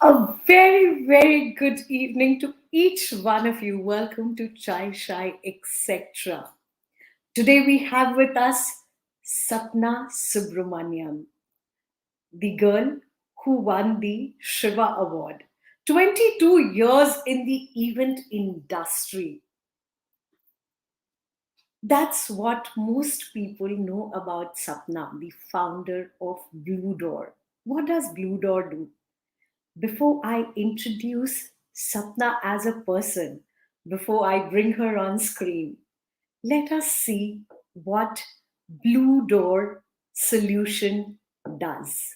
A very, very good evening to each one of you. Welcome to Chai Shai, etc. Today we have with us Sapna Subramanyam, the girl who won the Shiva Award. 22 years in the event industry. That's what most people know about Sapna, the founder of Blue Door. What does Blue Door do? Before I introduce Sapna as a person, before I bring her on screen, let us see what Blue Door Solution does.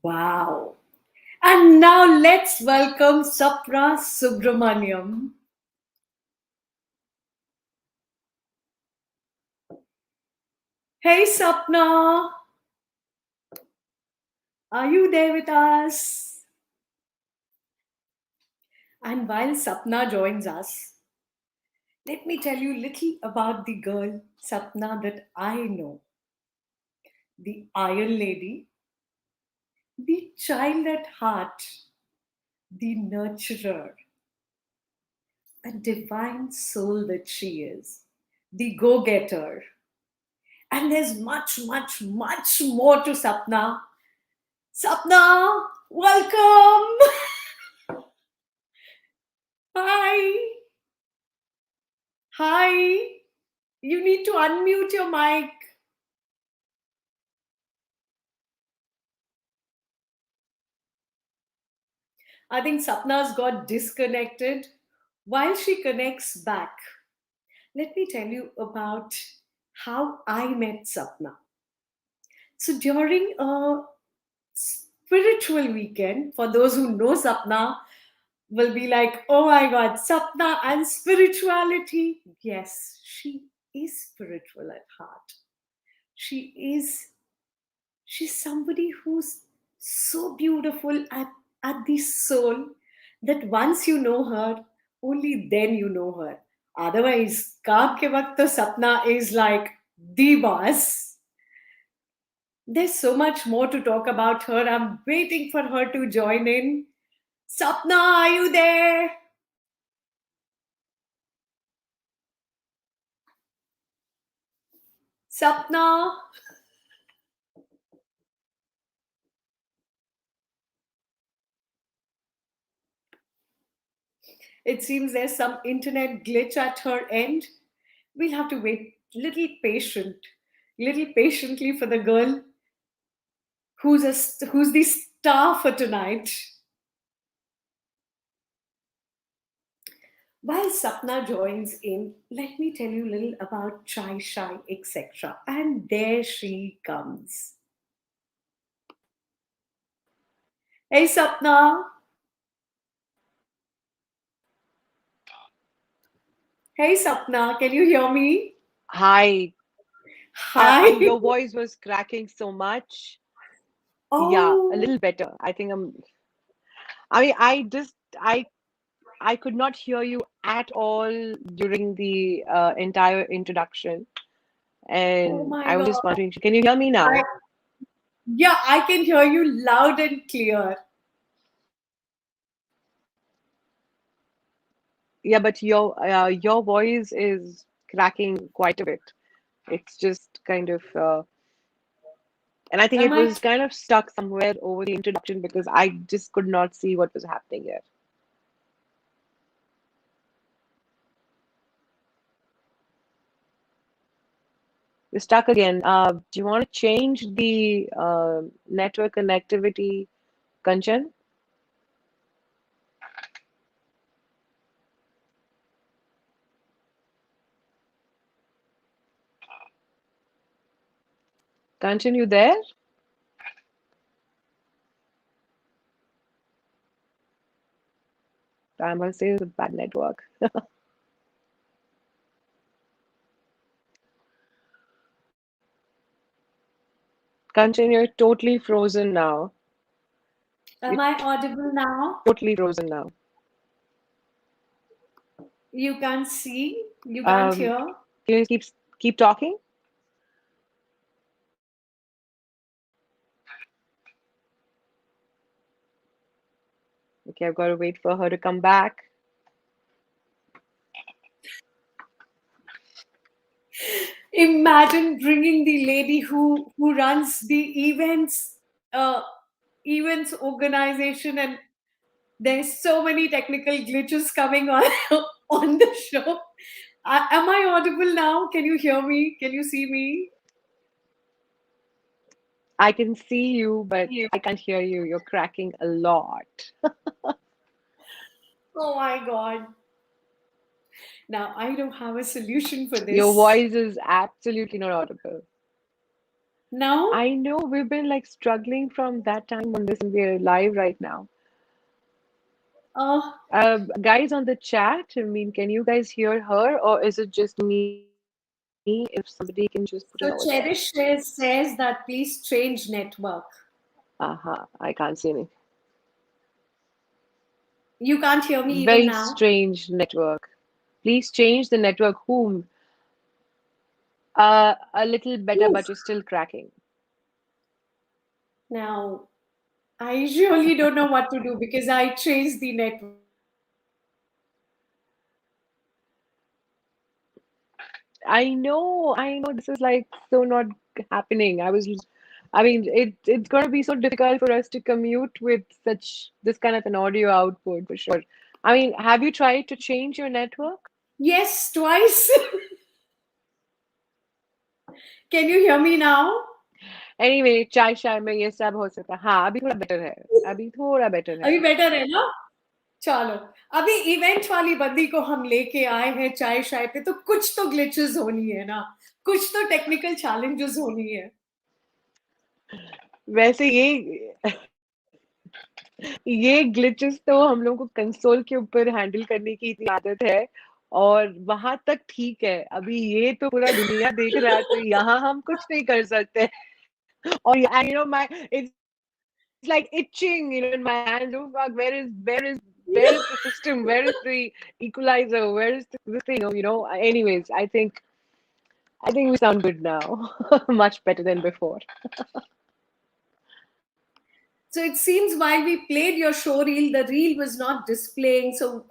Wow. And now let's welcome Sapna Subramanyam. Hey Sapna, are you there with us? And while Sapna joins us, let me tell you little about the girl, Sapna, that I know. The Iron Lady, the child at heart, the nurturer, a divine soul that she is, the go getter. And there's much, much, much more to Sapna. Sapna, welcome. Hi. Hi. You need to unmute your mic. I think Sapna's got disconnected. While she connects back, let me tell you about how I met Sapna. So during a spiritual weekend, for those who know Sapna, will be like, oh my God, Sapna and spirituality. Yes, she is spiritual at heart. She is, she's somebody who's so beautiful at the soul that once you know her, only then you know her. Otherwise, Kaab ke waqt to Sapna is like the boss. There's so much more to talk about her. I'm waiting for her to join in. Sapna, are you there? Sapna? It seems there's some internet glitch at her end. We'll have to wait little patiently for the girl who's the star for tonight. While Sapna joins in, let me tell you a little about Chai Shai, etc. And there she comes. Hey Sapna. Hey Sapna, can you hear me? Hi. Hi. Your voice was cracking so much. Yeah, a Oh, little better. I think I mean, I could not hear you at all during the entire introduction, oh and my I was God. just wondering, can you hear me I, now? yeah, I can hear you loud and clear. Yeah, but your voice is cracking quite a bit. It's just kind of, and I think Am it I was kind of stuck somewhere over the introduction because I just could not see what was happening here. You're stuck again. Do you want to change the network connectivity, Kanchan? Kanchan, you there? I must say it's a bad network. Kanchan, you're totally frozen now. am You're I audible now? totally frozen now. You can't see, you can't Um, hear. can you keep talking? Okay, I've got to wait for her to come back. Imagine bringing the lady who runs the uh, events organization, and there's so many technical glitches coming on on the show. Am I audible now? Can you hear me? Can you see me? I can see you, but I can't hear you. You're cracking a lot. Oh my God. Now I don't have a solution for Your this. voice is absolutely not audible. Now, I know we've been like struggling from that time on this, and we're live right now. uh, Guys on the chat, I mean, can you guys hear her, or is it just me? If somebody can just put it over there. so Cherish says that please change network. I can't see any. You can't hear me even Very now. strange network. Please change the network. Whom? A little better, Oof. but you're still cracking. Now, I really don't know what to do because I changed the network. I know. This is like so not happening. I mean, it's going to be so difficult for us to commute with such this kind of an audio output for sure. I mean, have you tried to change your network? Yes, twice. Can you hear me now? Anyway, चाय शाय में ये सब हो सकता है हाँ अभी थोड़ा बेटर है अभी थोड़ा बेटर है अभी बेटर है ना? चलो, अभी इवेंट वाली बंदी को हम लेके आए हैं चाय शाय पे, तो कुछ तो ग्लिचेस होनी है ना, कुछ तो टेक्निकल चैलेंजेस होनी है. वैसे ये ग्लिचेस तो हम लोगों को कंसोल के ऊपर हैंडल करने की इतनी आदत है और वहां तक ठीक है अभी ये तो पूरा दुनिया देख रहा है तो यहाँ हम कुछ नहीं कर सकते और and you know my it's like itching you know in my hands oh fuck where is the system where is the equalizer where is this thing oh, you know anyways I think we sound good now much better than before. So it seems while we played your show reel, the reel was not displaying. So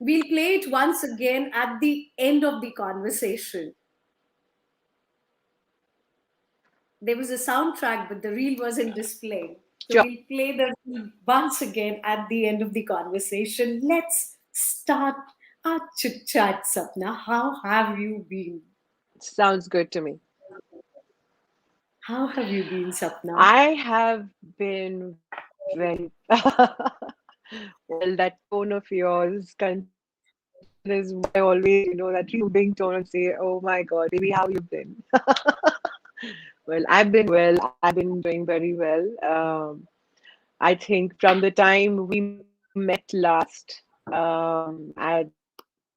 we'll play it once again at the end of the conversation. There was a soundtrack, but the reel wasn't displaying. So Sure. we'll play the reel once again at the end of the conversation. Let's start our chit chat, Sapna. How have you been? Sounds good to me. How have you been, Sapna? I have been very well. That tone of yours, Kanchan, is what I always, that soothing tone and say, "Oh my God, baby, how you been?" Well, I've been well. I've been doing very well. I think from the time we met last at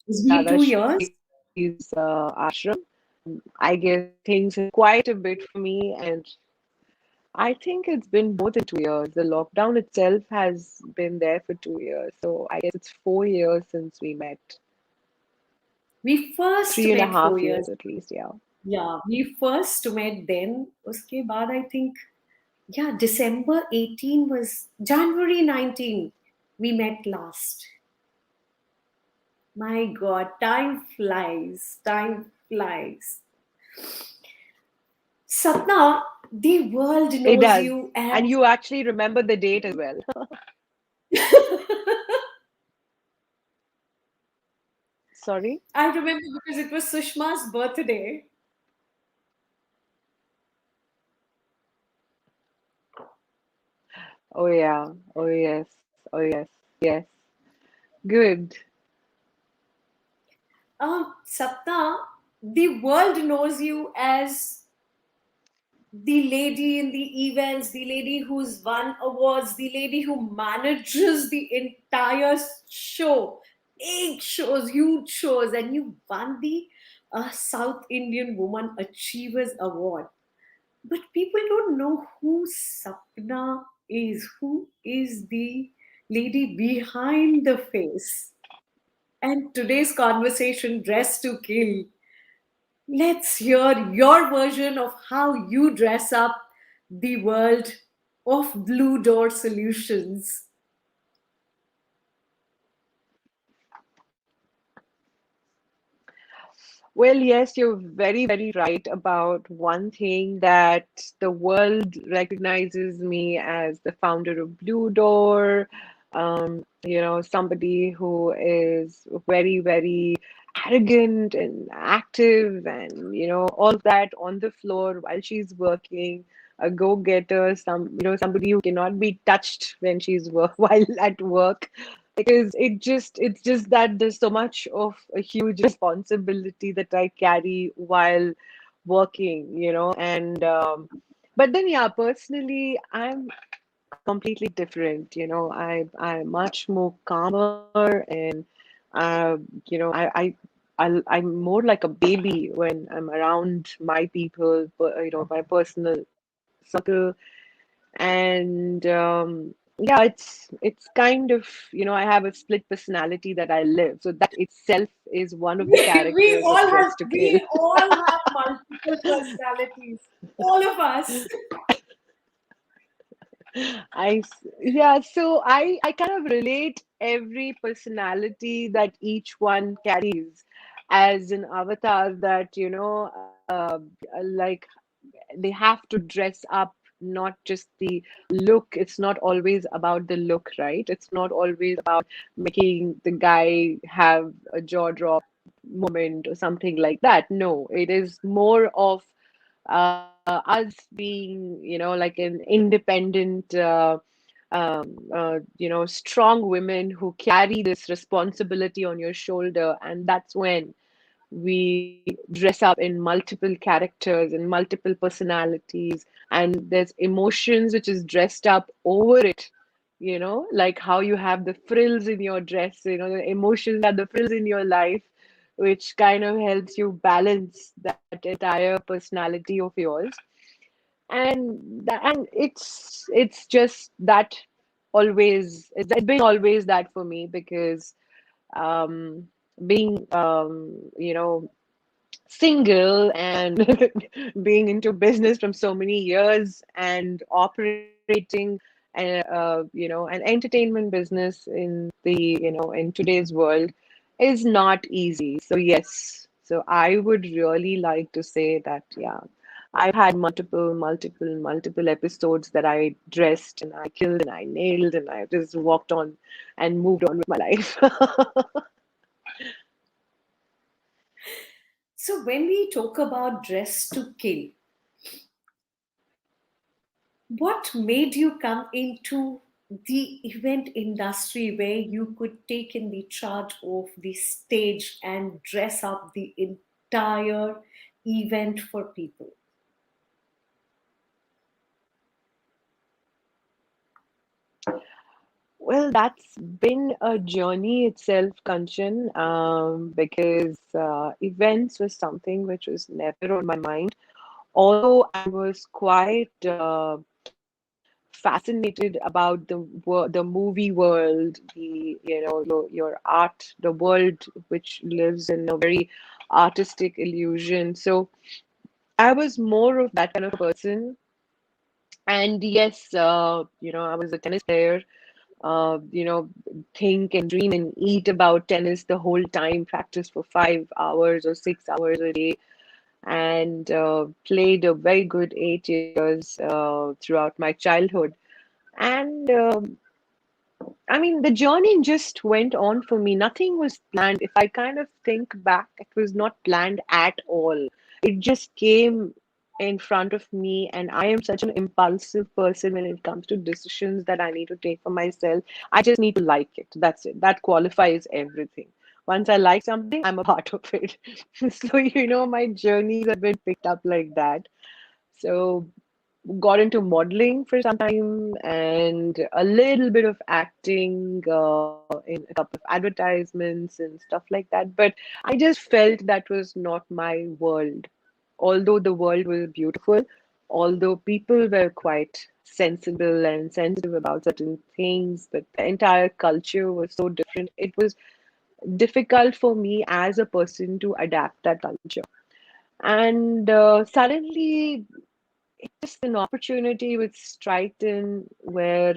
It's been Radha 2 years. Shri's ashram, I guess things have quite a bit for me, and I think it's been more than 2 years. The lockdown itself has been there for 2 years, so I guess it's 4 years since we met. We first Three and a met four half years. years at least, yeah. Yeah, we first met then. Uske baad, I think, yeah, December 18 was January 19. We met last. My God, time flies. Time flies. Sapna, the world It knows does. you as. And you actually remember the date as well. Sorry? I remember because it was Sushma's birthday. Oh, yeah. Oh, yes. Oh, yes. Yes. Good. Sapna, the world knows you as the lady in the events, the lady who's won awards, the lady who manages the entire show, big shows, huge shows, and you won the South Indian Woman Achievers Award. But people don't know who Sapna is, who is the lady behind the face. And today's conversation, Dress to Kill, let's hear your version of how you dress up the world of Blue Door Solutions. Well, yes, you're very, very right about one thing that the world recognizes me as the founder of Blue Door, somebody who is very, very arrogant and active and, all of that on the floor while she's working, a go-getter, somebody who cannot be touched when she's while at work because it's just that there's so much of a huge responsibility that I carry while working, and but then yeah, personally, I'm completely different. I'm much more calmer and I'm more like a baby when I'm around my people, but my personal circle and yeah, it's kind of I have a split personality that I live, so that itself is one of the we characters all of have Dress to Kill. we all have multiple personalities. All of us. Yeah, so I kind of relate every personality that each one carries as an avatar that like they have to dress up, not just the look. It's not always about the look, right? It's not always about making the guy have a jaw drop moment or something like that. No, it is more of us being, like an independent, strong women who carry this responsibility on your shoulder. And that's when we dress up in multiple characters and multiple personalities, and there's emotions which is dressed up over it, like how you have the frills in your dress, the emotions and the frills in your life, which kind of helps you balance that entire personality of yours. And it's just that it's been always that for me because um being single and being into business from so many years and operating an entertainment business in in today's world is not easy. So yes, so I would really like to say that, yeah, I've had multiple episodes that I dressed and I killed and I nailed and I just walked on and moved on with my life. So, when we talk about dress to kill, what made you come into the event industry where you could take in the charge of the stage and dress up the entire event for people? Well, that's been a journey itself, Kanchan, because events was something which was never on my mind. Although I was quite fascinated about the movie world, the your art, the world which lives in a very artistic illusion. So I was more of that kind of a person. And yes, I was a tennis player. Think and dream and eat about tennis the whole time, practice for 5 hours or 6 hours a day, and played a very good 8 years throughout my childhood. And I mean, the journey just went on for me. Nothing was planned. If I kind of think back, it was not planned at all. It just came in front of me, and I am such an impulsive person when it comes to decisions that I need to take for myself. I just need to like it. That's it. That qualifies everything. Once I like something, I'm a part of it. So, my journeys have been picked up like that. So, got into modeling for some time and a little bit of acting in a couple of advertisements and stuff like that. But I just felt that was not my world. Although the world was beautiful, although people were quite sensible and sensitive about certain things, but the entire culture was so different. It was difficult for me as a person to adapt that culture. And suddenly just an opportunity with Strighton where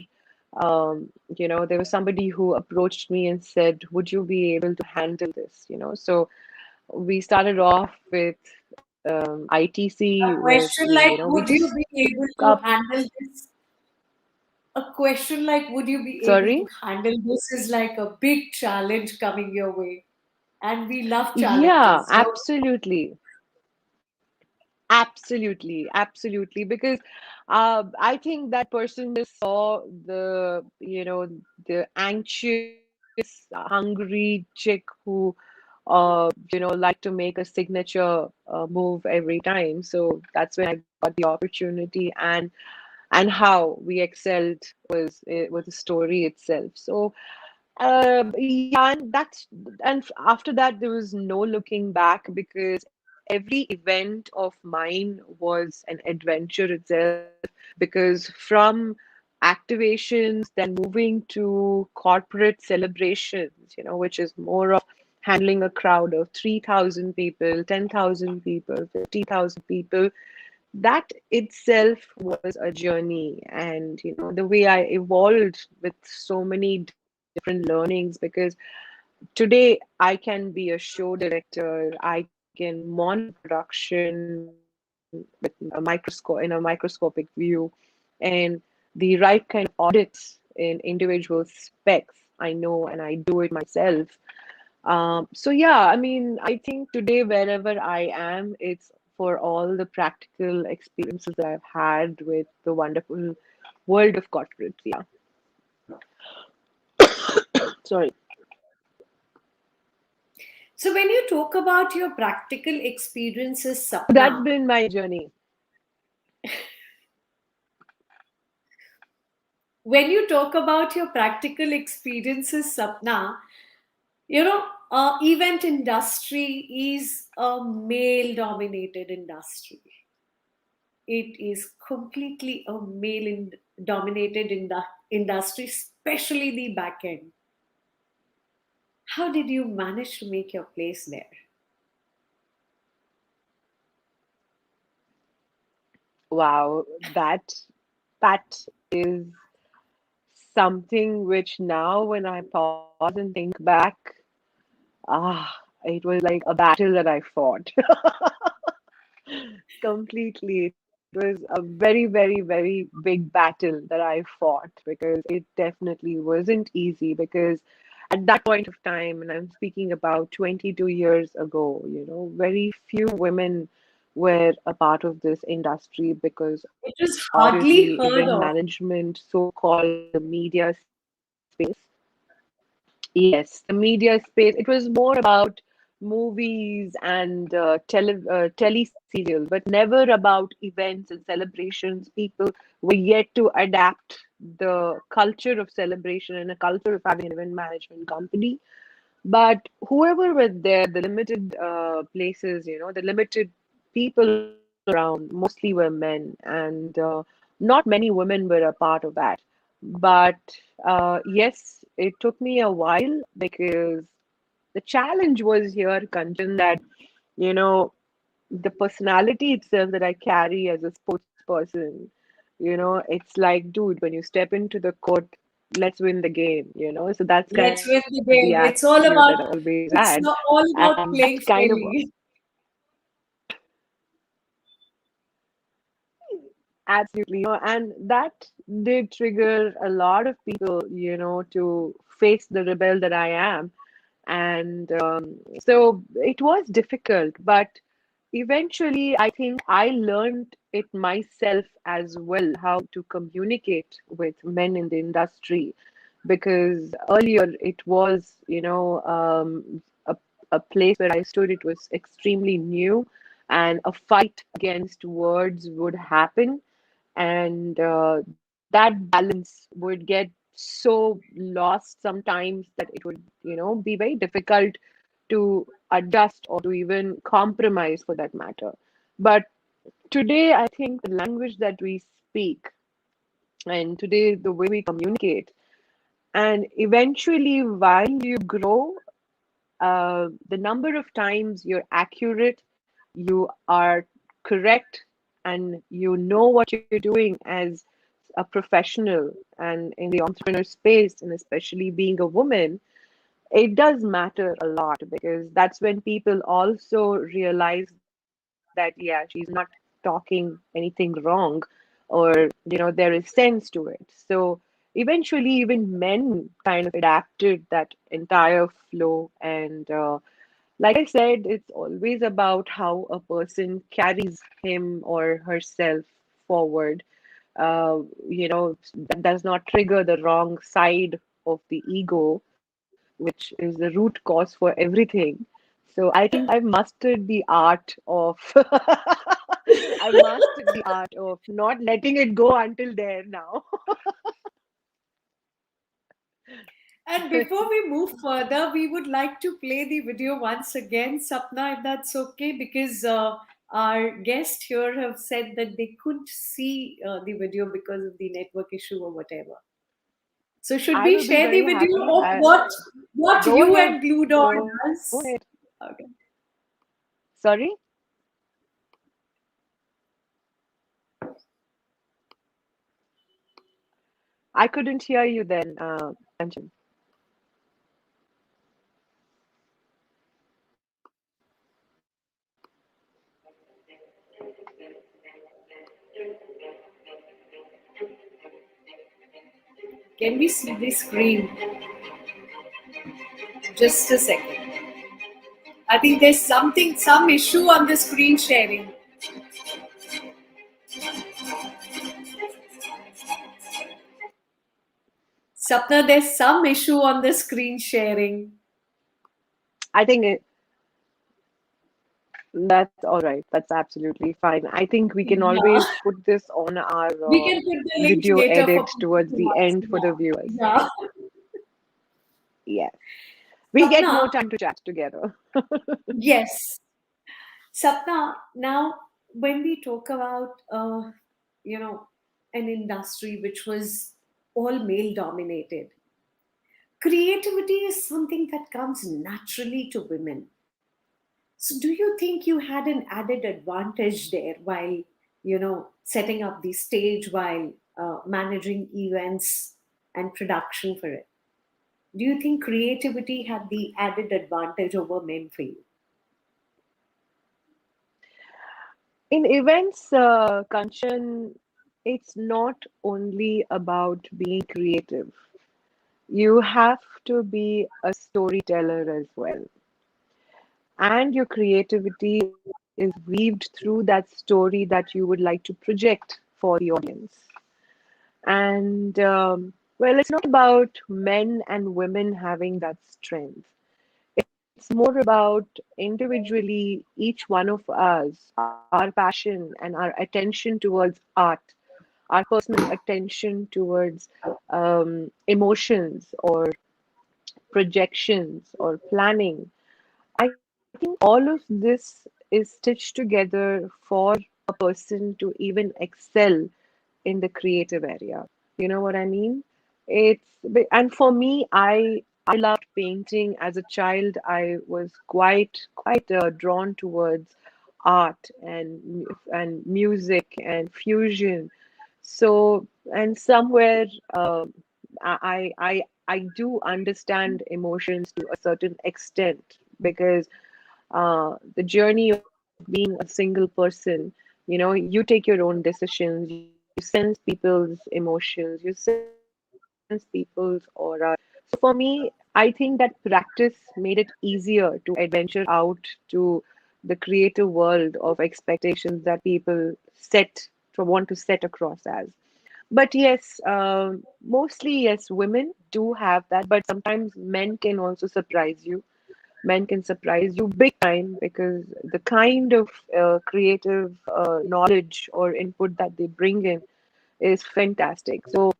there was somebody who approached me and said, "Would you be able to handle this?" So we started off with ITC A with question me. like, We would you just be able took to up. handle this? A question like, would you be able to Sorry? handle this is like a big challenge coming your way. And we love Yeah, challenges, don't absolutely. Absolutely. Because I think that person just saw the anxious, hungry chick who, like to make a signature move every time. So that's when I got the opportunity, and how we excelled was the story itself. So yeah, and after that there was no looking back because every event of mine was an adventure itself. Because from activations, then moving to corporate celebrations, which is more of handling a crowd of 3,000 people, 10,000 people, 50,000 people, that itself was a journey. And the way I evolved with so many different learnings, because today I can be a show director, I can monitor production with a in a microscopic view, and the right kind of audits in individual specs I know, and I do it myself. So yeah, I mean, I think today wherever I am, it's for all the practical experiences that I've had with the wonderful world of corporates. Yeah. Sorry. So, when you talk about your practical experiences, So that's Sapna, been my journey. when you talk about your practical experiences, Sapna, event industry is a male dominated industry. It is completely a male dominated industry, especially the back end. How did you manage to make your place there? Wow, that is something which now when I pause and think back, ah, it was like a battle that I fought. Completely. It was a very, very, very big battle that I fought because it definitely wasn't easy. Because at that point of time, and I'm speaking about 22 years ago, very few women were a part of this industry because It was obviously hardly event heard of. management, so-called the media space. Yes, the media space. It was more about movies and tele serials, but never about events and celebrations. People were yet to adapt the culture of celebration and a culture of having an event management company. But whoever were there, the limited places, the limited people around, mostly were men, and not many women were a part of that. But yes, it took me a while because the challenge was here, Kanchan, that you know the personality itself that I carry as a sports person. It's like, dude, when you step into the court, let's win the game. So that's kind Let's of win the the attitude game. that I always had, It's not all and about that playing kind of fairly. absolutely, and that did trigger a lot of people, to face the rebel that I am. And so it was difficult, but eventually I think I learned it myself as well, how to communicate with men in the industry, because earlier it was, a place where I stood, it was extremely new, and a fight against words would happen, and that balance would get so lost sometimes that it would be very difficult to adjust or to even compromise for that matter. But today I think the language that we speak, and today the way we communicate, and eventually while you grow, the number of times you're accurate, you are correct, and you know what you're doing as a professional and in the entrepreneur space, and especially being a woman, it does matter a lot because that's when people also realize that, yeah, she's not talking anything wrong, or there is sense to it. So eventually even men kind of adapted that entire flow, and like I said, it's always about how a person carries him or herself forward. That does not trigger the wrong side of the ego, which is the root cause for everything. So I think I've mastered the art of I've mastered the art of not letting it go until there now. And before we move further, we would like to play the video once again, Sapna, if that's okay, because our guest here have said that they couldn't see the video because of the network issue or whatever. So should I we will be share the very video happy. of what Go you ahead. and Blue Dot Go ahead. does? Okay. Sorry, I couldn't hear you then, Kanchan. Can we see the screen? Just a second. I think there's some issue on the screen sharing. Sapna, there's some issue on the screen sharing. I think that's all right. That's absolutely fine. I think we can Yeah. always put this on our We can put the link video later for edit people towards to the watch. end for the Yeah. viewers. Yeah. Yes. We get Sapna, more time to chat together. yes. Sapna, now when we talk about you know an industry which was all male dominated, creativity is something that comes naturally to women. So do you think you had an added advantage there while setting up the stage, while managing events and production for it? Do you think creativity had the added advantage over men for you? In events, Kanchan, it's not only about being creative. You have to be a storyteller as well. And your creativity is weaved through that story that you would like to project for the audience. And well, it's not about men and women having that strength. It's more about individually, each one of us, our passion and our attention towards art, our personal attention towards emotions or projections or planning. I think all of this is stitched together for a person to even excel in the creative area. You know what I mean? It's and for me, I loved painting as a child. I was quite drawn towards art and music and fusion. So and somewhere I do understand emotions to a certain extent because the journey of being a single person, you know, you take your own decisions, you sense people's emotions, you sense people's aura. So for me, I think that practice made it easier to adventure out to the creative world of expectations that people set to want to set across as. But yes, mostly yes, women do have that, but sometimes men can also surprise you. Men can surprise you big time because the kind of creative knowledge or input that they bring in is fantastic. So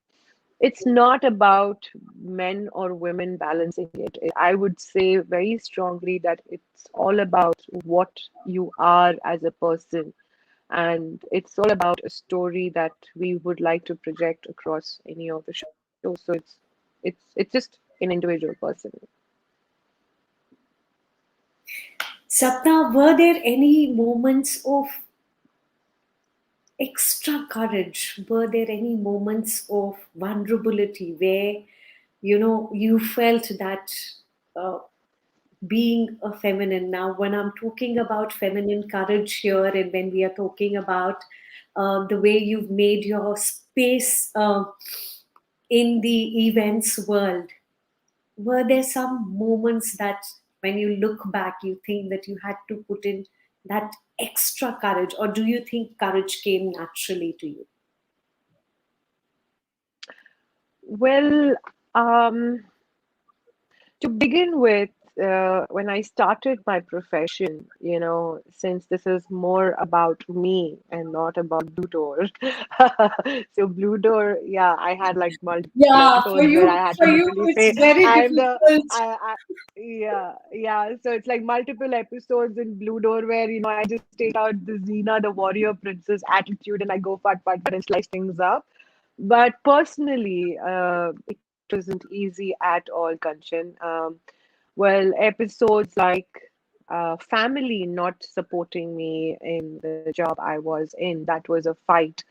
it's not about men or women balancing it. I would say very strongly that it's all about what you are as a person, and it's all about a story that we would like to project across any of the shows. So it's just an individual person. Sapna, were there any moments of extra courage? Were there any moments of vulnerability where, you felt that uh, being a feminine, now when I'm talking about feminine courage here, and when we are talking about the way you've made your space in the events world, were there some moments that when you look back you think that you had to put in that extra courage, or do you think courage came naturally to you? Well, um, to begin with, when I started my profession, you know, since this is more about me and not about Blue Door. So Blue Door, yeah, I had like multiple Yeah, for episodes where I you, had to for you, literally it's say, very I'm the, difficult. yeah, yeah. So it's like multiple episodes in Blue Door where, you know, I just take out the Xena, the warrior princess attitude and I go fat and slice things up. But personally, it wasn't easy at all, Kanchan. Well, episodes like family not supporting me in the job I was in, that was a fight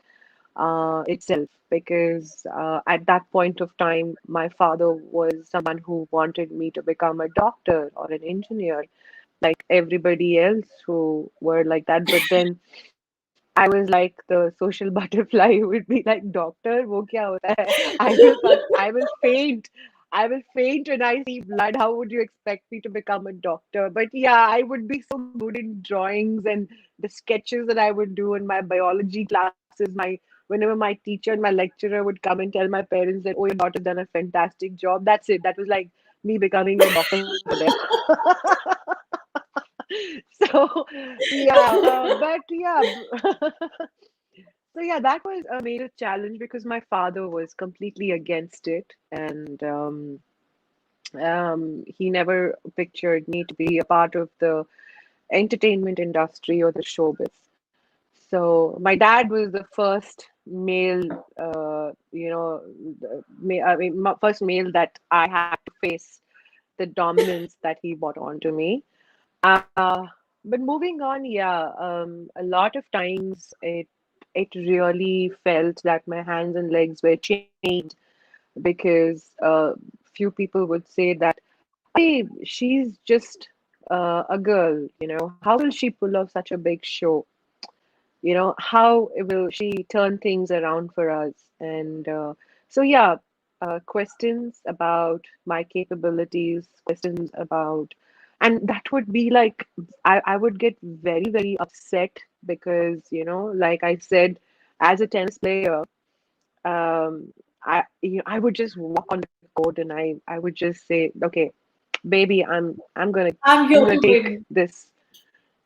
itself because at that point of time, my father was someone who wanted me to become a doctor or an engineer, like everybody else who were like that. But then I was like the social butterfly who would be like, doctor, wo kya hota hai? I will faint. I will faint when I see blood. How would you expect me to become a doctor? But yeah, I would be so good in drawings and the sketches that I would do in my biology classes. My whenever my teacher and my lecturer would come and tell my parents that, oh, your daughter done a fantastic job. That's it. That was like me becoming a doctor for them. So yeah, but yeah, so yeah, that was a major challenge because my father was completely against it, and he never pictured me to be a part of the entertainment industry or the showbiz. So my dad was the first male, I mean, first male that I had to face the dominance that he brought onto me. Uh, but moving on, yeah, a lot of times it really felt that my hands and legs were chained because few people would say that, "Hey, she's just a girl, you know. How will she pull off such a big show?" how will she turn things around for us? And so, yeah, questions about my capabilities, questions about, and that would be like, I would get very, very upset because, like I said, as a tennis player, I would just walk on the court and I would just say, okay, baby, I'm gonna I'm I'm here gonna to take win. this.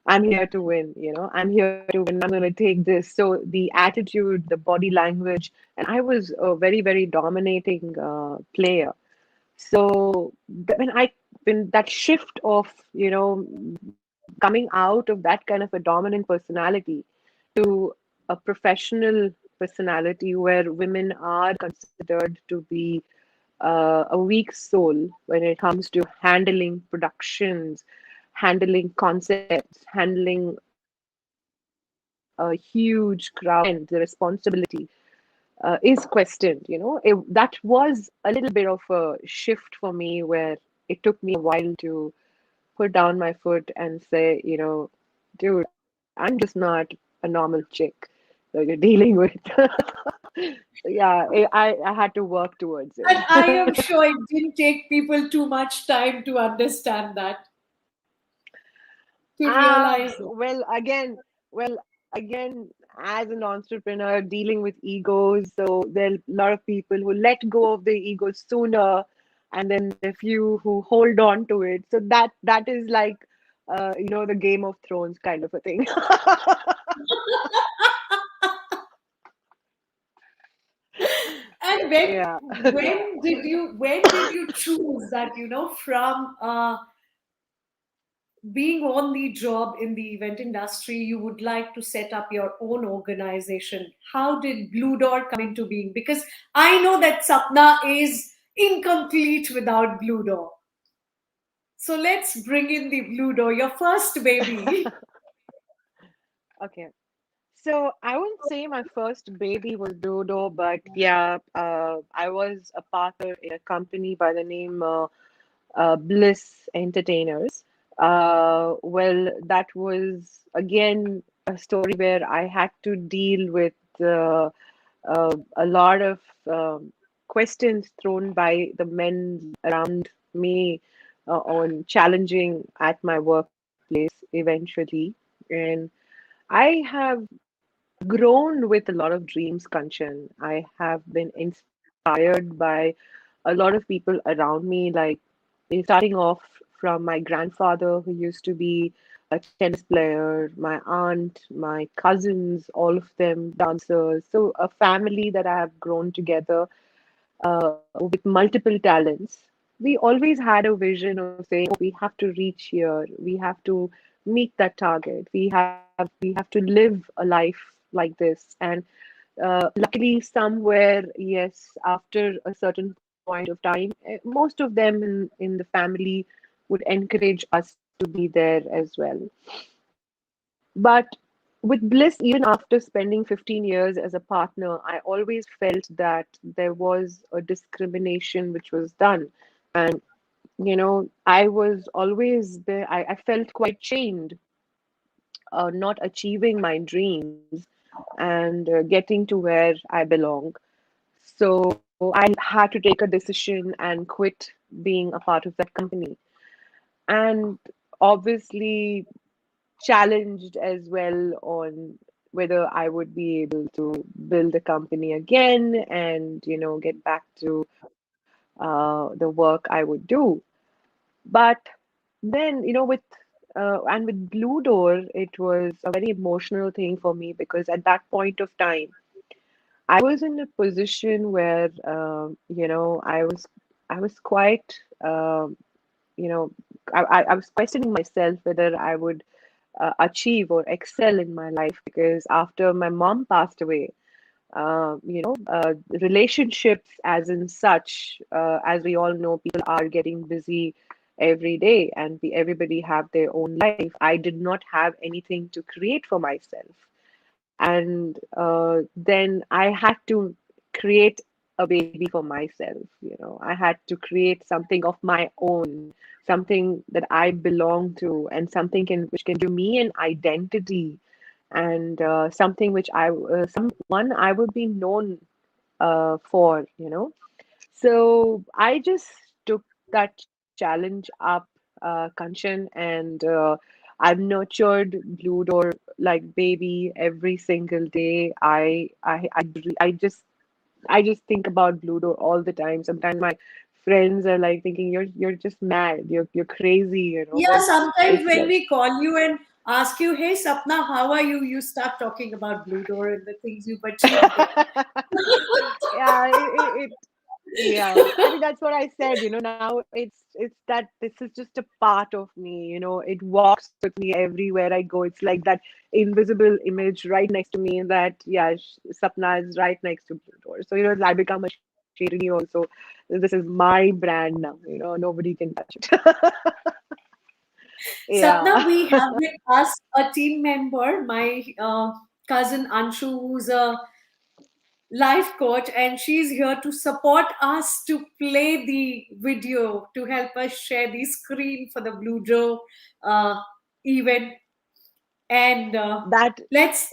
I'm here to win, I'm here to win. I'm gonna take this. So the attitude, the body language, and I was a very, very dominating player. So when that shift of, coming out of that kind of a dominant personality to a professional personality where women are considered to be a weak soul when it comes to handling productions, handling concepts, handling a huge crowd, and the responsibility is questioned. That was a little bit of a shift for me where it took me a while to put down my foot and say, dude, I'm just not a normal chick that you're dealing with. So yeah, I had to work towards it. And I am sure it didn't take people too much time to understand that, to realize it. Well, again, as an entrepreneur dealing with egos, so there are a lot of people who let go of the ego sooner, and then there are few who hold on to it. So that is like, the Game of Thrones kind of a thing. And Yeah. when did you choose that, from being on the job in the event industry, you would like to set up your own organization? How did Blue Door come into being? Because I know that Sapna is incomplete without Blue Door. So let's bring in the Blue Door, your first baby. Okay. So I wouldn't say my first baby was Dodo, but yeah, I was a partner in a company by the name Bliss Entertainers. Well, that was again a story where I had to deal with a lot of questions thrown by the men around me on challenging at my workplace eventually. And I have grown with a lot of dreams, Kanchan. I have been inspired by a lot of people around me, like starting off from my grandfather, who used to be a tennis player, my aunt, my cousins, all of them dancers. So, a family that I have grown together with multiple talents. We always had a vision of saying, oh, we have to reach here, we have to meet that target, we have to live a life like this. And luckily, somewhere, yes, after a certain point of time, most of them in the family would encourage us to be there as well. But with Bliss, even after spending 15 years as a partner, I always felt that there was a discrimination which was done. And, I was always there, I felt quite chained, not achieving my dreams and getting to where I belong. So I had to take a decision and quit being a part of that company. And obviously, challenged as well on whether I would be able to build a company again and, get back to the work I would do. But then, with Blue Door, it was a very emotional thing for me because at that point of time, I was in a position where, I was quite, you know, I was questioning myself whether I would achieve or excel in my life because after my mom passed away, relationships as in such, as we all know, people are getting busy every day and everybody have their own life. I did not have anything to create for myself. And then I had to create a baby for myself. I had to create something of my own, something that I belong to, and something which can give me an identity and something which someone I would be known for, you know. So I just took that challenge up, Kanchan, and I've nurtured Blue Door like baby every single day. I just think about Blue Door all the time. Sometimes my friends are like thinking you're just mad, you're crazy, you know. Yeah, But sometimes it's when like we call you and ask you, hey Sapna, how are you? You start talking about Blue Door and the things you've achieved there. yeah, yeah, I mean that's what I said. You know, now it's that this is just a part of me. You know, it walks with me everywhere I go. It's like that invisible image right next to me. That yeah, Sapna is right next to Blue Door. So you know, I become a Sherini also. This is my brand now. You know, nobody can touch it. Sapna, Yeah. we have with us a team member, my cousin Anshu, who's a life coach, and she's here to support us to play the video to help us share the screen for the Blue Joe event. And that let's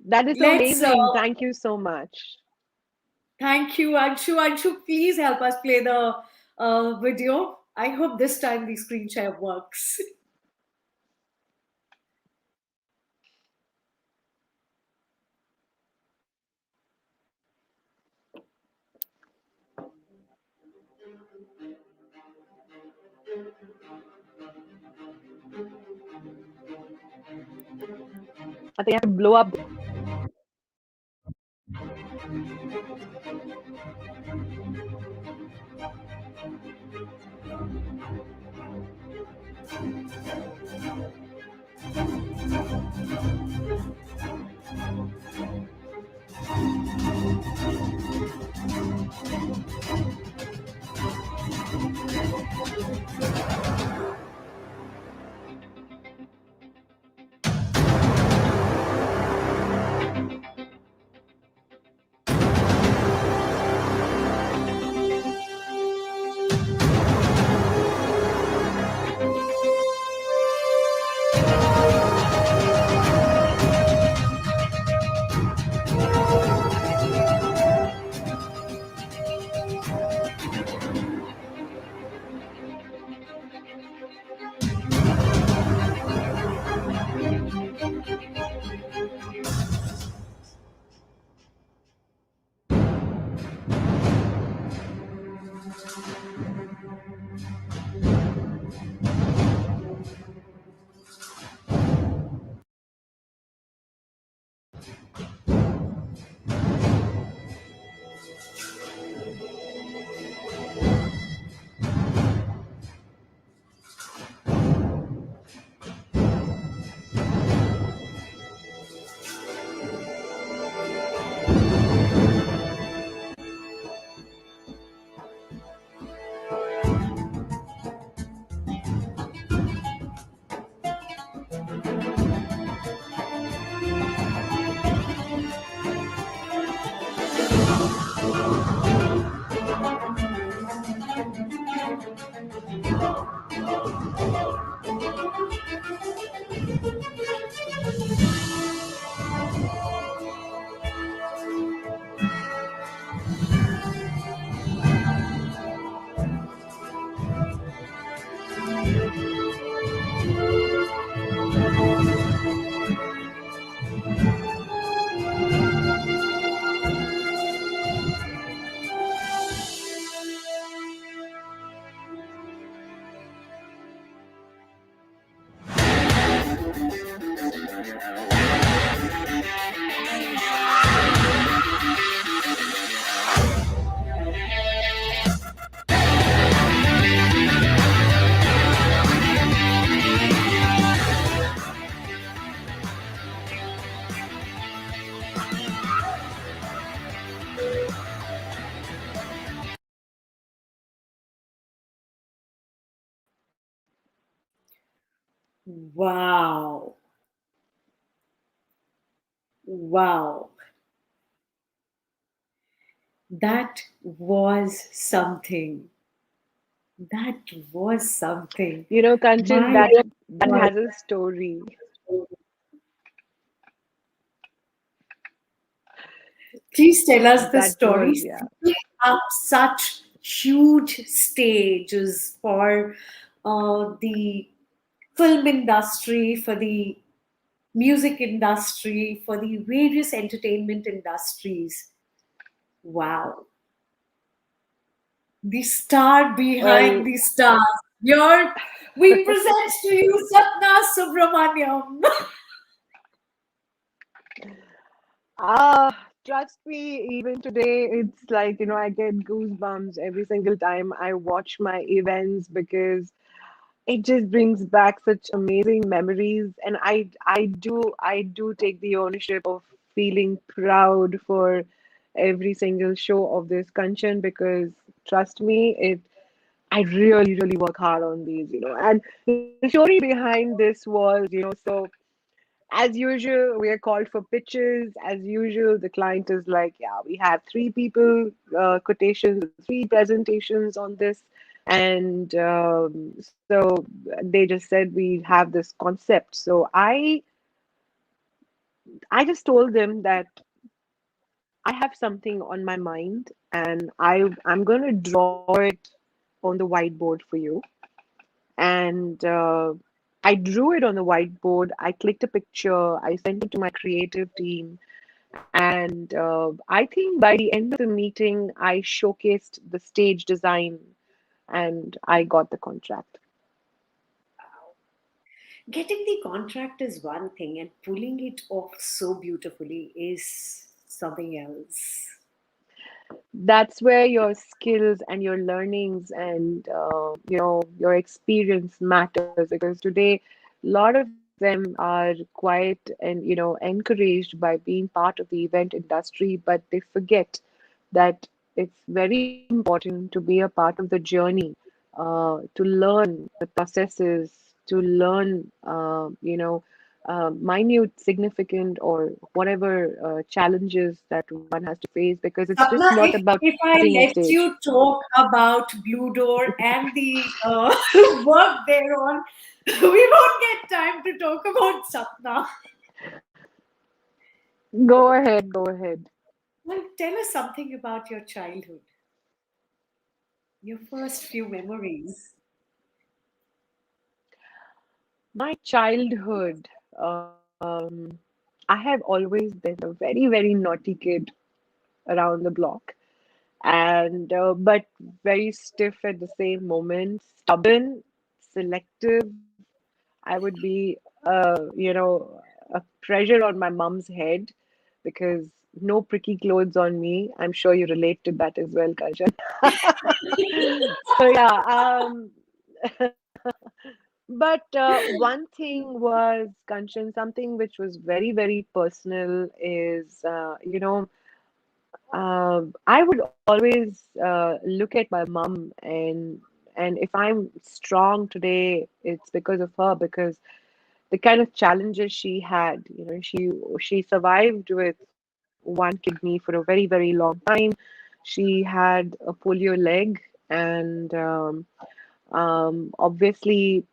that is so let's amazing. Thank you so much. thank you, Anshu. Anshu, please help us play the video. I hope this time the screen share works. I think I have to blow up. Wow. Wow. That was something. That was something. You know, Kanchan, My that God. has a story. Please tell us the That was, stories. yeah. Setting up such huge stages for the film industry, for the music industry, for the various entertainment industries. Wow. The star behind Well, the stars. Here we present to you Sapna Subramanyam. trust me, even today, it's like, I get goosebumps every single time I watch my events because it just brings back such amazing memories. And I do take the ownership of feeling proud for every single show of this Kanchan because trust me, I really work hard on these. And the story behind this was, so as usual, we are called for pitches. As usual, the client is like, yeah, we have three people, quotations, three presentations on this. And so they just said we have this concept. So I just told them that I have something on my mind and I'm going to draw it on the whiteboard for you. And I drew it on the whiteboard. I clicked a picture. I sent it to my creative team. And I think by the end of the meeting, I showcased the stage design and I got the contract. Getting the contract is one thing, and pulling it off so beautifully is something else. That's where your skills and your learnings and your experience matters because today a lot of them are quite and encouraged by being part of the event industry, but they forget that it's very important to be a part of the journey, to learn the processes, to learn minute, significant, or whatever challenges that one has to face because it's just Sapna, not about if I passing a let stage. you talk about Blue Door and the work thereon, we won't get time to talk about Sapna. Go ahead, go ahead. Well, tell us something about your childhood, your first few memories. My childhood, I have always been a very, very naughty kid around the block, and but very stiff at the same moment, stubborn, selective. I would be, a pressure on my mom's head because no pricky clothes on me. I'm sure you relate to that as well, Kanchan. So yeah, but one thing was, Kanchan, something which was very, very personal is, I would always look at my mom and if I'm strong today, it's because of her because the kind of challenges she had, she survived with one kidney for a very, very long time. She had a polio leg and obviously,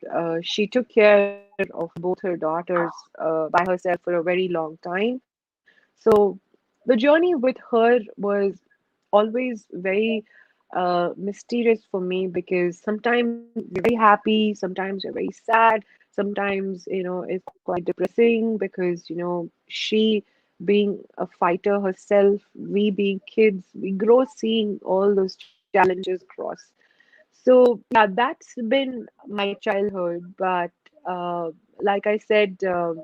she took care of both her daughters by herself for a very long time. So the journey with her was always very mysterious for me because sometimes we're very happy, sometimes we're very sad, sometimes, it's quite depressing because, she being a fighter herself, we being kids, we grow seeing all those challenges cross. So, yeah, that's been my childhood. But like I said, uh,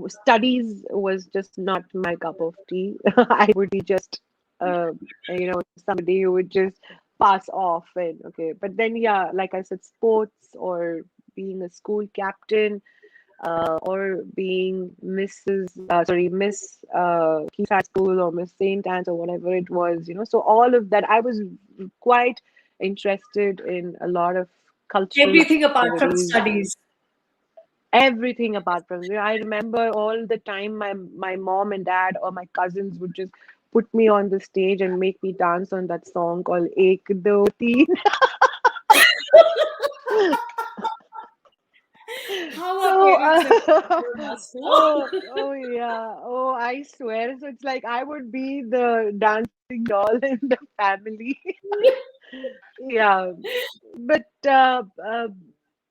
studies was just not my cup of tea. I would be just, somebody who would just pass off and okay. But then, yeah, like I said, sports or being a school captain or being Miss Key's High School or Miss St. Anne's or whatever it was. So all of that, I was quite interested in a lot of cultural Everything apart from activities, studies. everything apart from I remember all the time my mom and dad or my cousins would just put me on the stage and make me dance on that song called Ek Do Teen. How our So, parents have controlled us, no? oh yeah, oh, I swear. So it's like I would be the dancing doll in the family. Yeah, but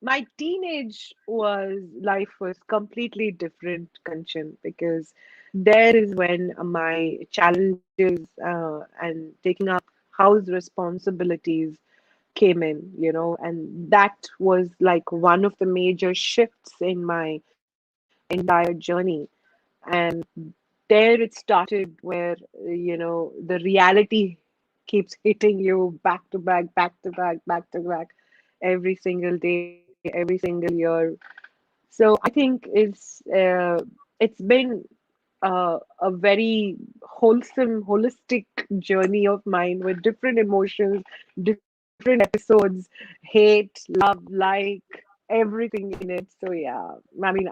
my teenage was life was completely different, Kanchan, because there is when my challenges and taking up house responsibilities came in, and that was like one of the major shifts in my entire journey. And there it started where, the reality keeps hitting you back to back, back to back, back to back, every single day, every single year. So I think it's been a very wholesome, holistic journey of mine with different emotions, different episodes, hate, love, like everything in it. So yeah, I mean,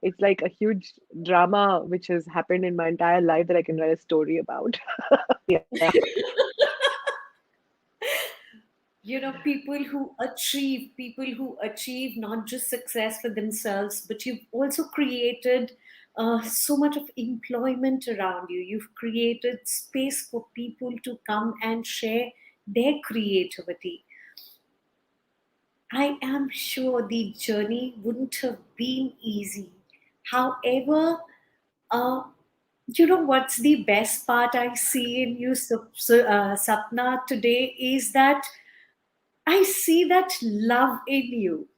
it's like a huge drama which has happened in my entire life that I can write a story about. Yeah. People who achieve not just success for themselves, but you've also created so much of employment around you. You've created space for people to come and share their creativity. I am sure the journey wouldn't have been easy. However, uh, you know what's the best part I see in you, Sapna, today is that I see that love in you.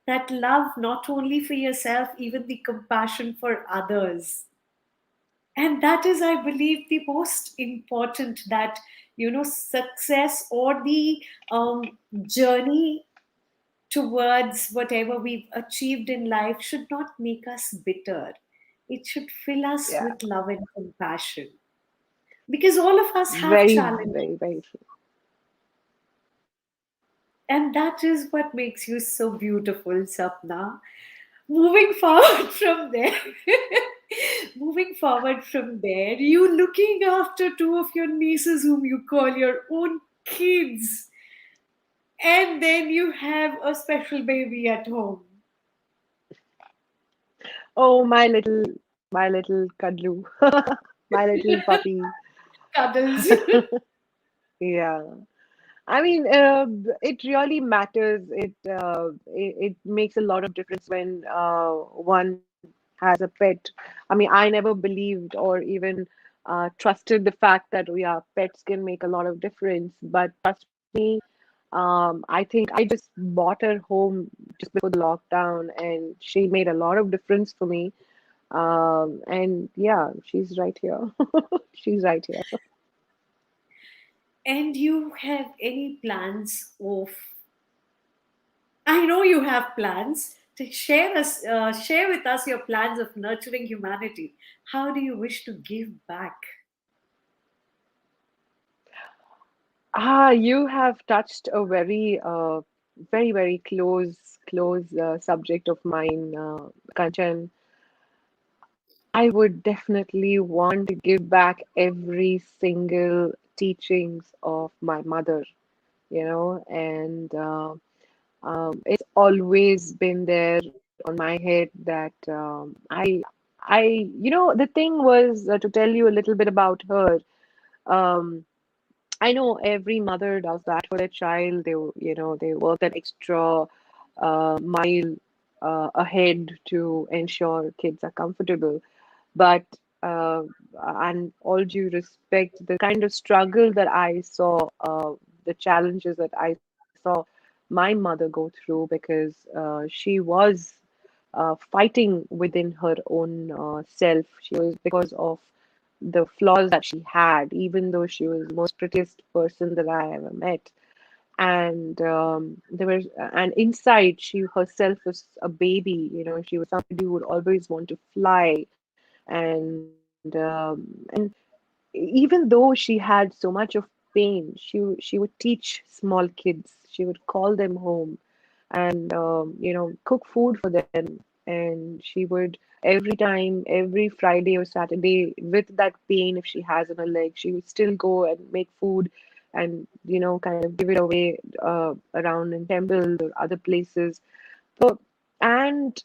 That love not only for yourself, even the compassion for others. And that is, I believe, the most important, that, success or the journey towards whatever we've achieved in life should not make us bitter. It should fill us Yeah. with love and compassion. Because all of us have Very, challenges. very, very true. And that is what makes you so beautiful, Sapna. Moving forward from there, moving forward from there, you looking after two of your nieces whom you call your own kids, and then you have a special baby at home. Oh, my little cuddlu, my little puppy. Cuddles. Yeah. I mean, it really matters. It makes a lot of difference when one has a pet. I mean, I never believed or even trusted the fact that, oh, yeah, pets can make a lot of difference. But trust me, I think I just bought her home just before the lockdown, and she made a lot of difference for me. And yeah, she's right here. She's right here. And you have any plans of, I know you have plans to share with us your plans of nurturing humanity. How do you wish to give back? You have touched a very, very close subject of mine, Kanchan. I would definitely want to give back every single teachings of my mother, and it's always been there on my head that the thing was to tell you a little bit about her. Um, I know every mother does that for their child. They work that extra mile ahead to ensure kids are comfortable. But uh, and all due respect, the kind of struggle that I saw, the challenges that I saw my mother go through, because she was fighting within her own self. She was, because of the flaws that she had, even though she was the most prettiest person that I ever met. And and inside, she herself was a baby. She was somebody who would always want to fly, and even though she had so much of pain, she would teach small kids. She would call them home and cook food for them. And she would, every time, every Friday or Saturday, with that pain, if she has on her leg, she would still go and make food and kind of give it away around in temples or other places. So And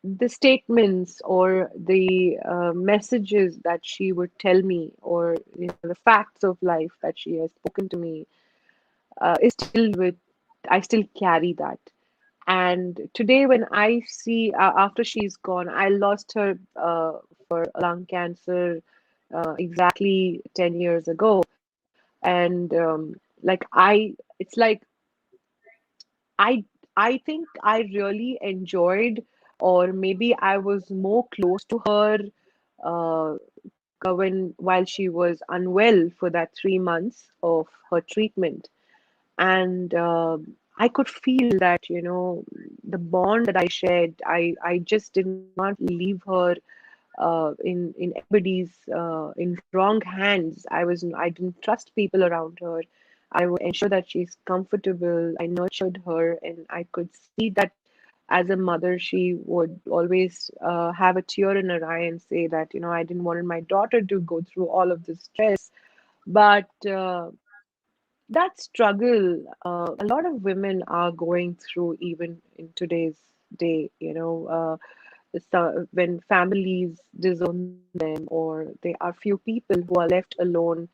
the statements or the messages that she would tell me, or the facts of life that she has spoken to me, is still with I still carry that. And today, when I see, after she's gone, I lost her for lung cancer exactly 10 years ago. And like it's like I I think I really enjoyed, or maybe I was more close to her when while she was unwell for that 3 months of her treatment. And I could feel that, the bond that I shared. I just did not leave her in anybody's in wrong hands. I didn't trust people around her. I would ensure that she's comfortable. I nurtured her, and I could see that as a mother, she would always have a tear in her eye and say that, I didn't want my daughter to go through all of this stress. But that struggle, a lot of women are going through even in today's day, when families disown them, or there are few people who are left alone.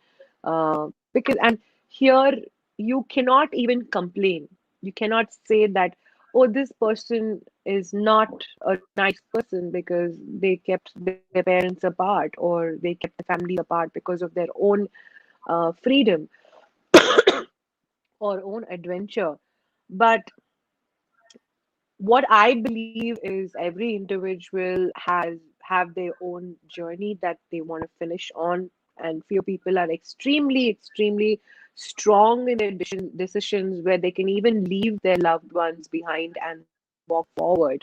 Because, and here you cannot even complain. You cannot say that, oh, this person is not a nice person because they kept their parents apart, or they kept the families apart because of their own freedom or own adventure. But what I believe is every individual have their own journey that they want to finish on, and few people are extremely strong in their decisions where they can even leave their loved ones behind and walk forward.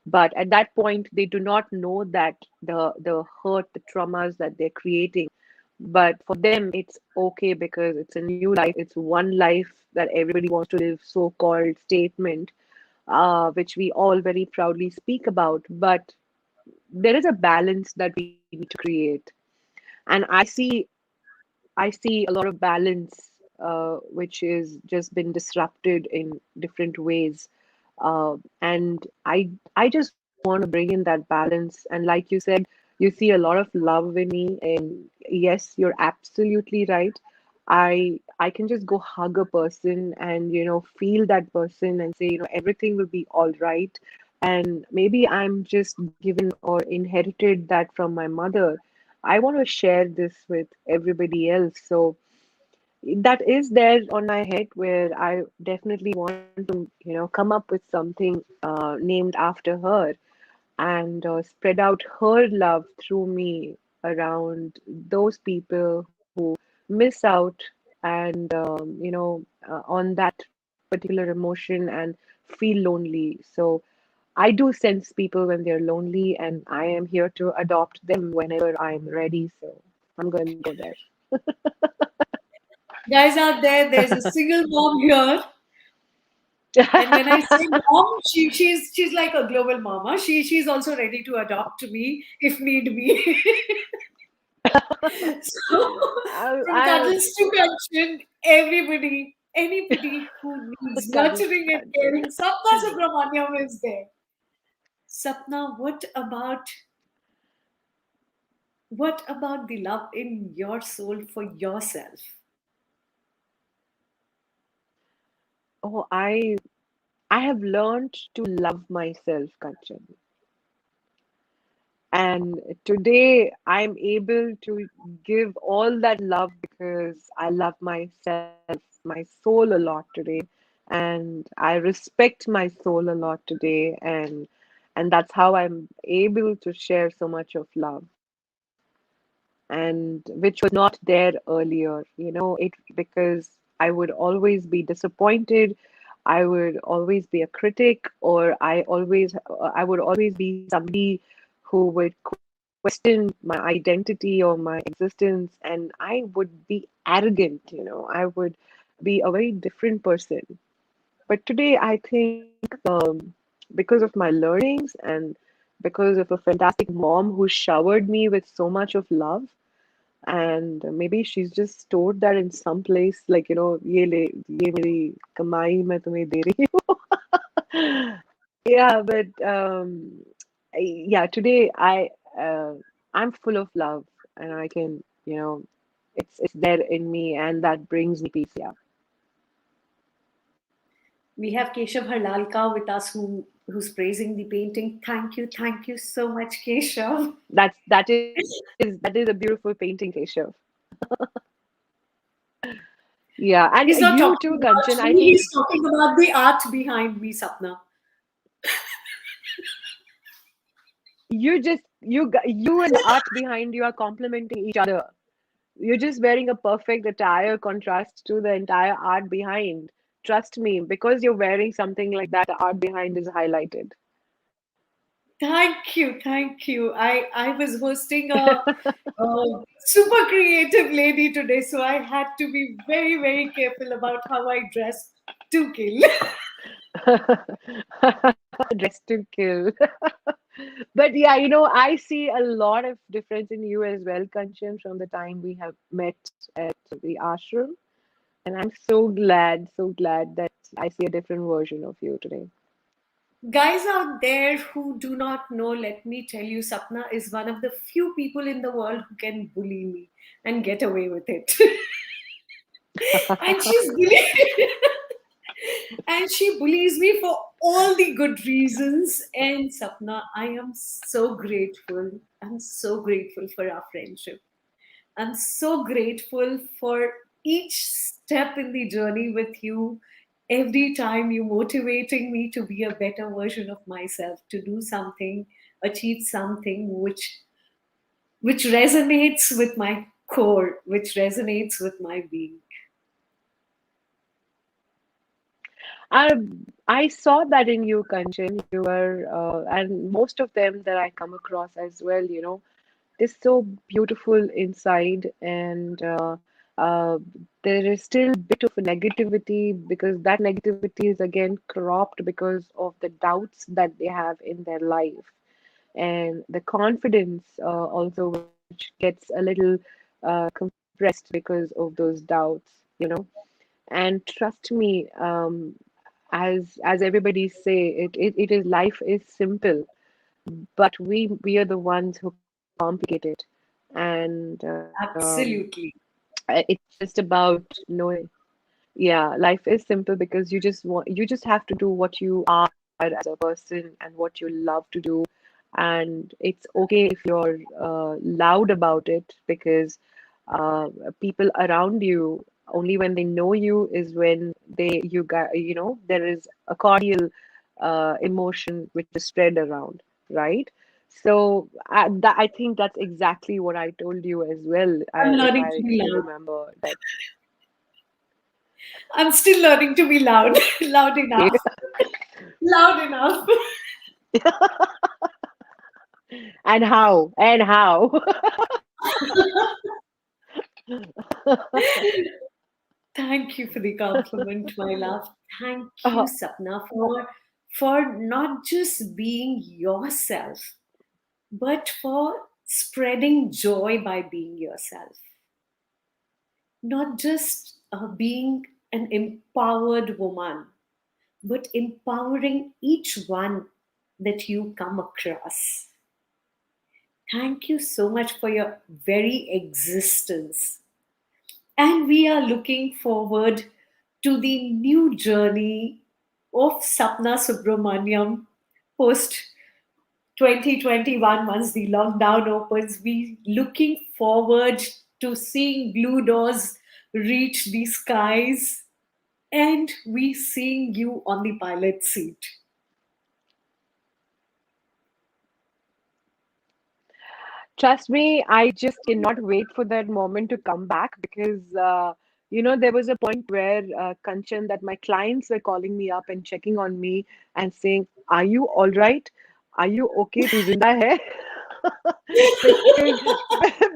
But at that point, they do not know that the hurt, the traumas that they're creating. But for them, it's okay because it's a new life. It's one life that everybody wants to live, so-called statement, which we all very proudly speak about. But there is a balance that we need to create. And I see a lot of balance, which is just been disrupted in different ways. And I just want to bring in that balance. And like you said, you see a lot of love in me. And yes, you're absolutely right. I can just go hug a person and feel that person and say everything will be all right. And maybe I'm just given or inherited that from my mother. I want to share this with everybody else. So that is there on my head, where I definitely want to, come up with something named after her, and spread out her love through me around those people who miss out, and on that particular emotion and feel lonely. So I do sense people when they're lonely, and I am here to adopt them whenever I'm ready. So I'm going to go there. Guys out there, there's a single mom here. And when I say mom, she's like a global mama. She's also ready to adopt me if need be. So from I cuddles to pension, everybody, anybody who needs cuddle nurturing and country. caring, Sapna Subramanyam is there. Sapna, what about the love in your soul for yourself? Oh, I have learned to love myself, Kanchan. And today I'm able to give all that love because I love myself, my soul a lot today. And I respect my soul a lot today. And that's how I'm able to share so much of love. And which was not there earlier, because I would always be disappointed. I would always be a critic, or I would always be somebody who would question my identity or my existence, and I would be arrogant. I would be a very different person. But today, I think, because of my learnings and because of a fantastic mom who showered me with so much of love, and maybe she's just stored that in some place, like, ye meri kamai main tumhe de rahi hu. Yeah, but yeah, today uh, I'm full of love, and I can, it's there in me, and that brings me peace. Yeah, We have Keshav Harlalka with us who's praising the painting. Thank you so much, Keshav. that is a beautiful painting, Keshav. Yeah, and He's not you talking too, Kanchan. about I me, think he's talking about the art behind me, Sapna. you and the art behind you are complementing each other. You're just wearing a perfect attire contrast to the entire art behind. Trust me, because you're wearing something like that, the art behind is highlighted. Thank you. I was hosting a super creative lady today, so I had to be very careful about how I dress to kill. Dress to kill. But yeah, I see a lot of difference in you as well, Kanchan, from the time we have met at the ashram. And I'm so glad that I see a different version of you today. Guys out there who do not know, let me tell you, Sapna is one of the few people in the world who can bully me and get away with it. and she's bullying and she bullies me for all the good reasons. And Sapna, I am so grateful. I'm so grateful for our friendship. I'm so grateful for each step in the journey with you. Every time you motivating me to be a better version of myself, to do something, achieve something which resonates with my core, which resonates with my being. I I saw that in you, Kanchan. You were, and most of them that I come across as well, they're so beautiful inside, and uh, there is still a bit of a negativity because that negativity is again cropped because of the doubts that they have in their life, and the confidence also, which gets a little compressed because of those doubts. And trust me, as everybody say, it is life is simple, but we are the ones who complicate it. And Absolutely. it's just about knowing, yeah, life is simple because you just have to do what you are as a person and what you love to do. And it's okay if you're loud about it, because people around you, only when they know you is when there is a cordial emotion which is spread around, right? So I think that's exactly what I told you as well, I'm if learning to I be can loud. remember that. I'm still learning to be loud, loud enough, loud enough. And how? Thank you for the compliment, my love. Thank you, Uh, Sapna, for not just being yourself, but for spreading joy by being yourself. Not just being an empowered woman, but empowering each one that you come across. Thank you so much for your very existence. And we are looking forward to the new journey of Sapna Subramanyam post 2021 once the lockdown opens. We looking forward to seeing blue doors reach the skies and we seeing you on the pilot seat. Trust me, I just cannot wait for that moment to come back, because there was a point where, Kanchan, that my clients were calling me up and checking on me and saying, "Are you all right? Are you okay? Tu zinda hai?" Because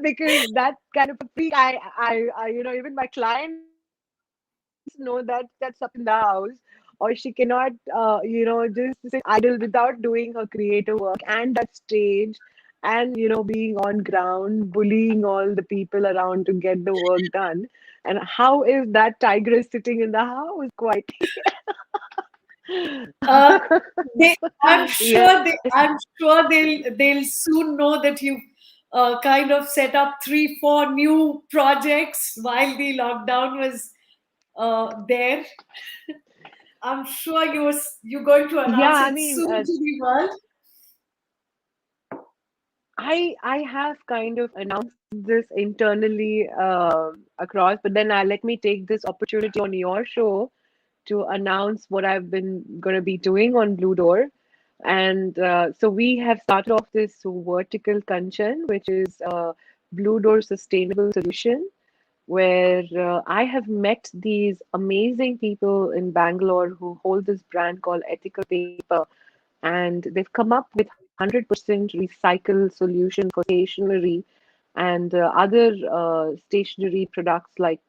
because that kind of a freak, even my clients know that Sapna's in the house, or she cannot, just sit idle without doing her creative work and that stage, and being on ground, bullying all the people around to get the work done. And how is that tigress sitting in the house quietly? Uh, they, I'm sure Yes. they'll soon know that you've kind of set up 3, 4 new projects while the lockdown was there. I'm sure you're going to Yeah, announce I it mean, soon to the world. I have kind of announced this internally across, but then let me take this opportunity on your show to announce what I've been going to be doing on Blue Door. And so we have started off this vertical Kanchan, which is Blue Door Sustainable Solution, where I have met these amazing people in Bangalore who hold this brand called Ethical Paper, and they've come up with 100% recycled solution for stationery and other stationery products like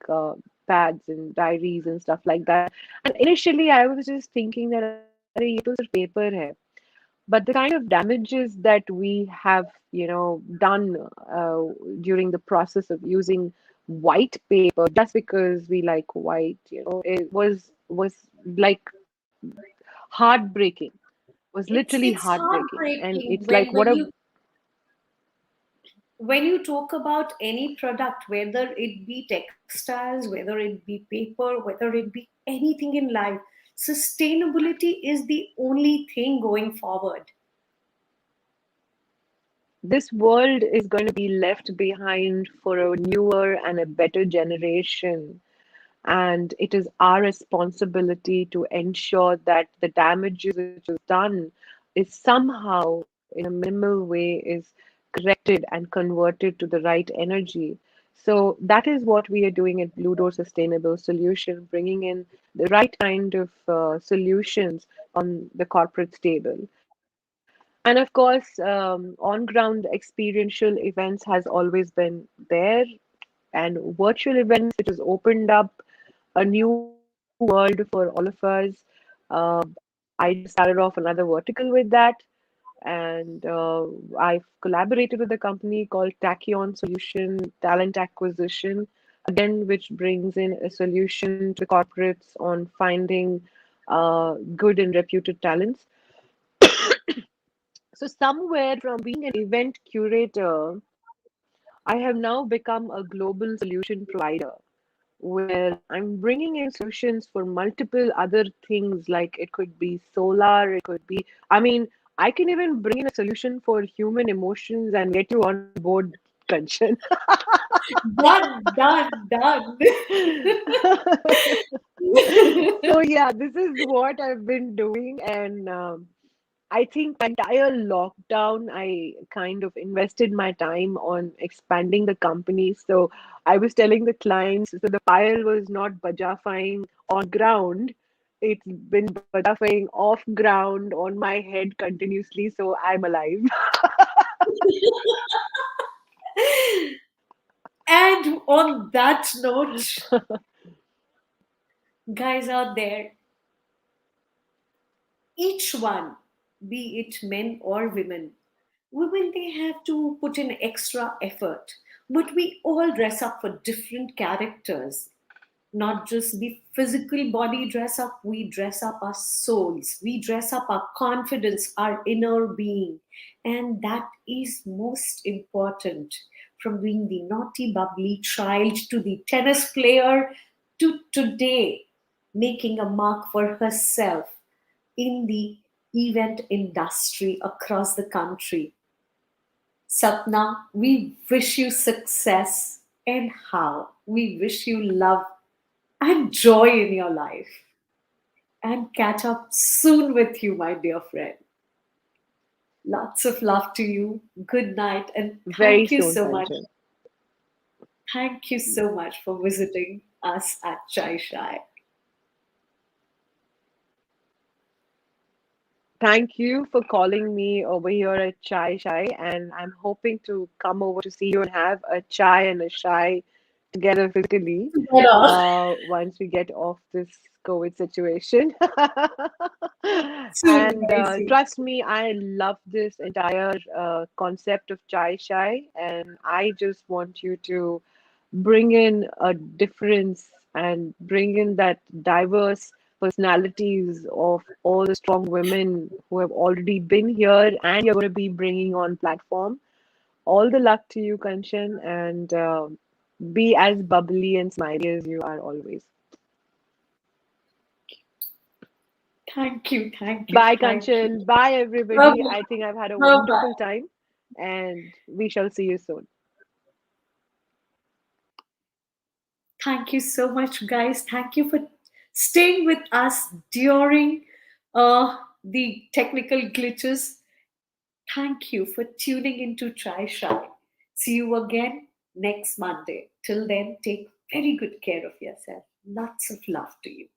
pads and diaries and stuff like that. And initially, I was just thinking that, "Arey, ye to sirf paper hai." But the kind of damages that we have, done during the process of using white paper just because we like white, it was like heartbreaking, was literally It's heartbreaking. And heartbreaking it's like, what a when you talk about any product, whether it be textiles, whether it be paper, whether it be anything in life, sustainability is the only thing going forward. this world is going to be left behind for a newer and a better generation. And it is our responsibility to ensure that the damages which is done is somehow, in a minimal way, is corrected and converted to the right energy. So that is what we are doing at Blue Door Sustainable Solution, bringing in the right kind of solutions on the corporate table. And of course, on-ground experiential events has always been there, and virtual events, which has opened up a new world for all of us. I just started off another vertical with that, and I've collaborated with a company called Tachyon Solution Talent Acquisition, again, which brings in a solution to the corporates on finding good and reputed talents. So, somewhere from being an event curator, I have now become a global solution provider, where I'm bringing in solutions for multiple other things. Like it could be solar, it could be, I mean, I can even bring in a solution for human emotions and get you on board, Kanchan. Done, done, done. So yeah, this is what I've been doing, and I think my entire lockdown, I kind of invested my time on expanding the company. So I was telling the clients, so the pile was not bajafying on ground. It's been bajafying off ground on my head continuously. So I'm alive. And on that note, guys out there, each one, be it men or women, they have to put in extra effort. But we all dress up for different characters. Not just the physical body dress up, we dress up our souls, we dress up our confidence, our inner being. And that is most important. From being the naughty, bubbly child to the tennis player to today, making a mark for herself in the event industry across the country. Sapna, we wish you success, and how we wish you love and joy in your life. And catch up soon with you, my dear friend. Lots of love to you. Good night, and Very thank you soon, so much. Kanchan. Thank you so much for visiting us at Chai Shai. Thank you for calling me over here at Chai Shai, and I'm hoping to come over to see you and have a chai and a shai together physically Together. once we get off this COVID situation. Soon, And very soon. trust me, I love this entire concept of Chai Shai, and I just want you to bring in a difference and bring in that diverse personalities of all the strong women who have already been here and you're going to be bringing on platform. All the luck to you, Kanchan, and be as bubbly and smiley as you are always. Thank you, thank you, Bye, thank you. Kanchan. Bye, Bye everybody. I think I've had a bye. wonderful time, and we shall see you soon. Thank you so much, guys. Thank you for staying with us during the technical glitches. Thank you for tuning into Try Shy. See you again next Monday. Till then, take very good care of yourself. Lots of love to you.